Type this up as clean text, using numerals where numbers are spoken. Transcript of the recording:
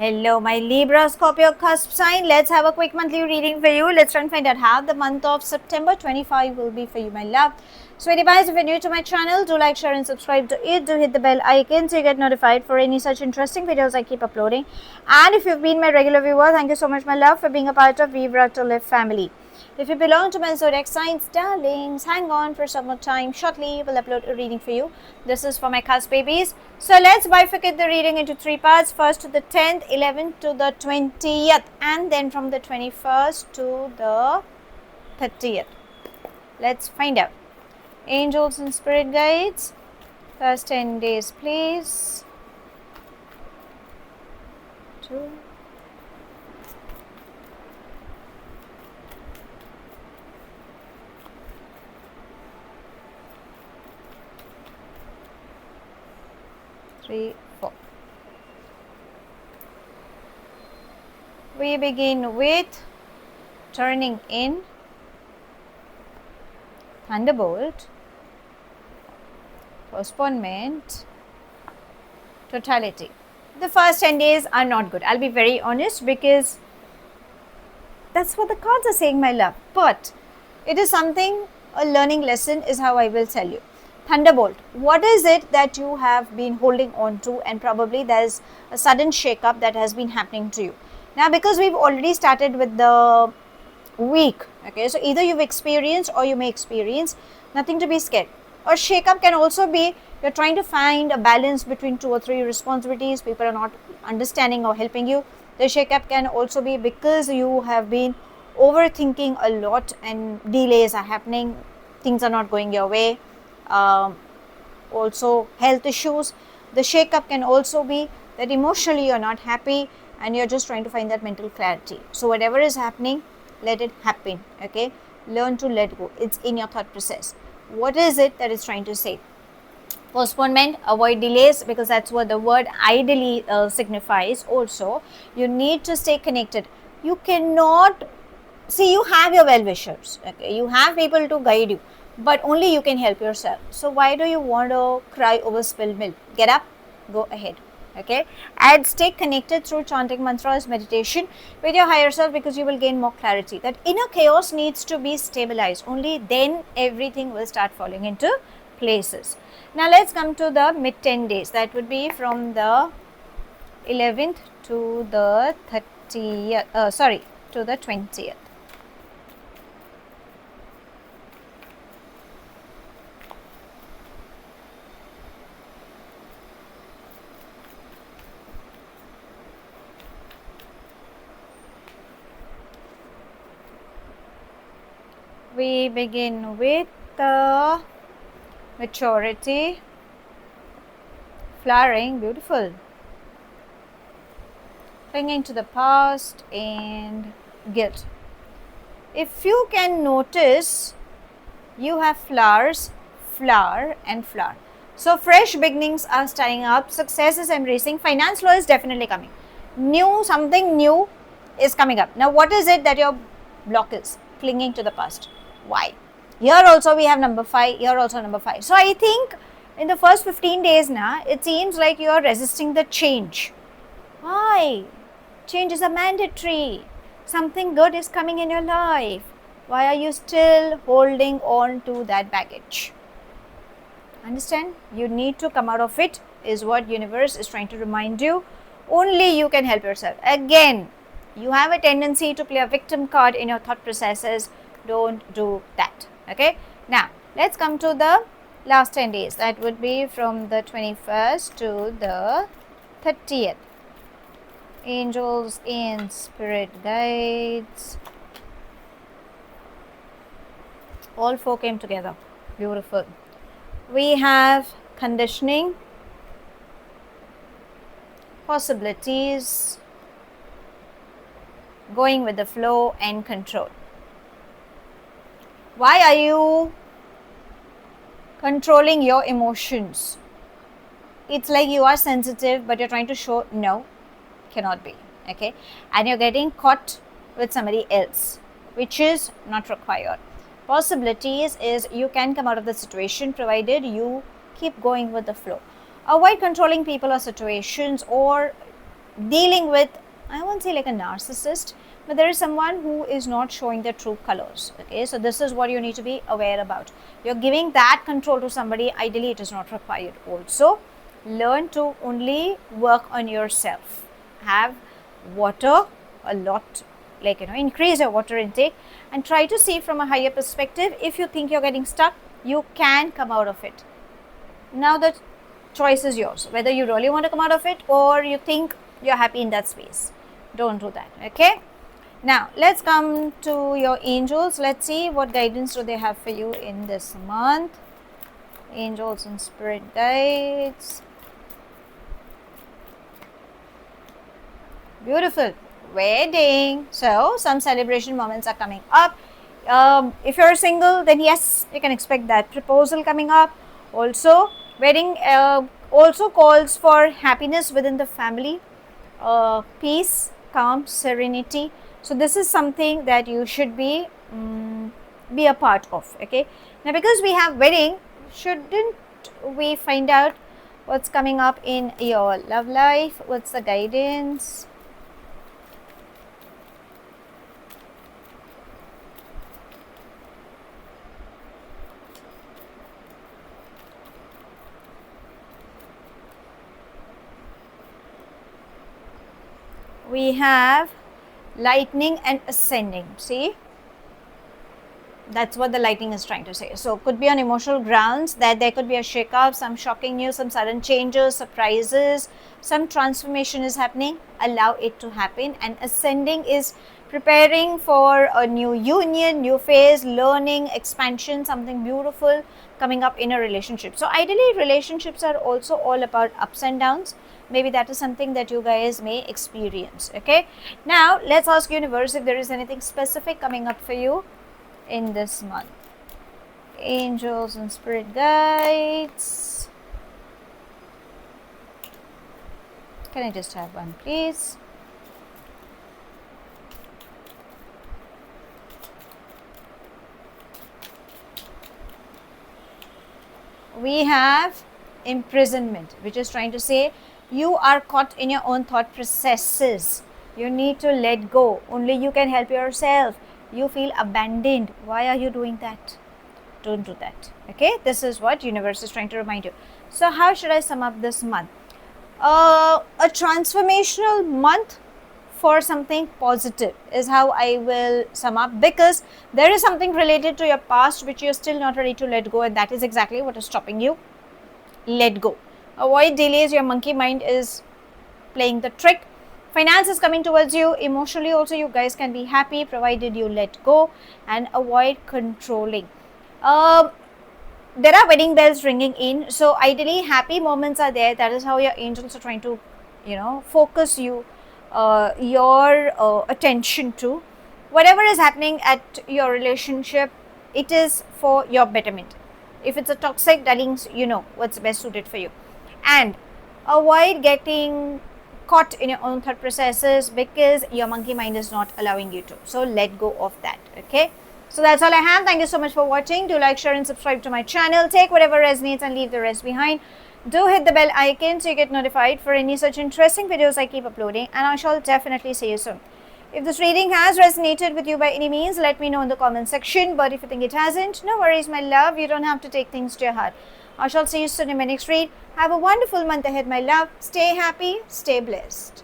Hello, my Libra, Scorpio, cusp sign. Let's have a quick monthly reading for you. Let's try and find out how the month of September 25 will be for you, my love. Sweetie pies, if you're new to my channel, do like, share and subscribe to it. Do hit the bell icon so you get notified for any such interesting videos I keep uploading. And if you've been my regular viewer, thank you so much, my love, for being a part of Vibra to Live family. If you belong to my zodiac signs, darlings, hang on for some more time. Shortly, we'll upload a reading for you. This is for my cusp babies. So let's bifurcate the reading into three parts. First to the 10th, 11th to the 20th, and then from the 21st to the 30th. Let's find out. Angels and spirit guides. First 10 days, please. 2. 3, 4. We begin with turning in, thunderbolt, postponement, totality. The first 10 days are not good. I'll be very honest because that's what the cards are saying, my love. But it is something, a learning lesson is how I will tell you. Thunderbolt, what is it that you have been holding on to, and probably there's a sudden shake-up that has been happening to you. Now, because we've already started with the week, okay, so either you've experienced or you may experience, nothing to be scared. Or shake-up can also be you're trying to find a balance between 2 or 3 responsibilities, people are not understanding or helping you. The shake-up can also be because you have been overthinking a lot and delays are happening, things are not going your way. Also health issues. The shake-up can also be that emotionally you're not happy and you're just trying to find that mental clarity. So whatever is happening, let it happen, okay? Learn to let go. It's in your thought process. What is it that it's trying to say? Postponement, avoid delays, because that's what the word ideally signifies. Also, you need to stay connected. You cannot, see, you have your well-wishers, okay? You have people to guide you, but only you can help yourself. So why do you want to cry over spilled milk? Get up, go ahead, okay? And stay connected through chanting mantras, meditation with your higher self, because you will gain more clarity. That inner chaos needs to be stabilized. Only then everything will start falling into places. Now let's come to the mid 10 days. That would be from the 11th to the 30th, to the 20th. We begin with the maturity, flowering, beautiful, clinging to the past, and guilt. If you can notice, you have flowers, flower and flower. So fresh beginnings are starting up, success is embracing, finance flow is definitely coming. Something new is coming up. Now what is it that your block is? Clinging to the past. Why? Here also we have number 5, here also number 5. So I think in the first 15 days now, it seems like you are resisting the change. Why? Change is a mandatory. Something good is coming in your life. Why are you still holding on to that baggage? Understand? You need to come out of it, is what universe is trying to remind you. Only you can help yourself. Again, you have a tendency to play a victim card in your thought processes. Don't do that, okay? Now let's come to the last 10 days. That would be from the 21st to the 30th. Angels and spirit guides, all 4 came together. Beautiful. We have conditioning, possibilities, going with the flow, and control. Why are you controlling your emotions? It's like you are sensitive, but you're trying to show no, cannot be, okay? And you're getting caught with somebody else, which is not required. Possibilities is you can come out of the situation provided you keep going with the flow. Avoid controlling people or situations, or dealing with, I won't say like a narcissist, but there is someone who is not showing their true colors. Okay, so this is what you need to be aware about. You're giving that control to somebody, ideally it is not required. Also, learn to only work on yourself. Have water a lot, like increase your water intake, and try to see from a higher perspective. If you think you're getting stuck, you can come out of it. Now the choice is yours, whether you really want to come out of it or you think you're happy in that space. Don't do that. Okay, now let's come to your angels. Let's see what guidance do they have for you in this month. Angels and spirit guides. Beautiful. Wedding. So some celebration moments are coming up. If you're single, then yes, you can expect that proposal coming up. Also, wedding also calls for happiness within the family, peace, calm, serenity. So this is something that you should be a part of. Okay, now because we have wedding, shouldn't we find out what's coming up in your love life? What's the guidance? We have lightning and ascending. See, that's what the lightning is trying to say. So could be on emotional grounds that there could be a shake-up, some shocking news, some sudden changes, surprises, some transformation is happening. Allow it to happen. And ascending is preparing for a new union, new phase, learning, expansion, something beautiful coming up in a relationship. So ideally, relationships are also all about ups and downs. Maybe that is something that you guys may experience. Okay, now let's ask universe if there is anything specific coming up for you in this month. Angels and spirit guides. Can I just have one, please? We have imprisonment, which is trying to say you are caught in your own thought processes. You need to let go. Only you can help yourself. You feel abandoned. Why are you doing that? Don't do that. Okay, this is what universe is trying to remind you. So how should I sum up this month? A transformational month for something positive is how I will sum up, because there is something related to your past which you're still not ready to let go, and that is exactly what is stopping you. Let go. Avoid delays. Your monkey mind is playing the trick. Finance is coming towards you. Emotionally also you guys can be happy provided you let go and avoid controlling. There are wedding bells ringing in, so ideally happy moments are there. That is how your angels are trying to focus you your attention to. Whatever is happening at your relationship, it is for your betterment. If it's a toxic, darlings, you know what's best suited for you. And avoid getting caught in your own thought processes, because your monkey mind is not allowing you to. So let go of that. Okay, so that's all I have. Thank you so much for watching. Do like, share and subscribe to my channel. Take whatever resonates and leave the rest behind. Do hit the bell icon so you get notified for any such interesting videos I keep uploading, and I shall definitely see you soon. If this reading has resonated with you by any means, let me know in the comment section. But if you think it hasn't, no worries, my love. You don't have to take things to your heart. I shall see you soon in my next read. Have a wonderful month ahead, my love. Stay happy, stay blessed.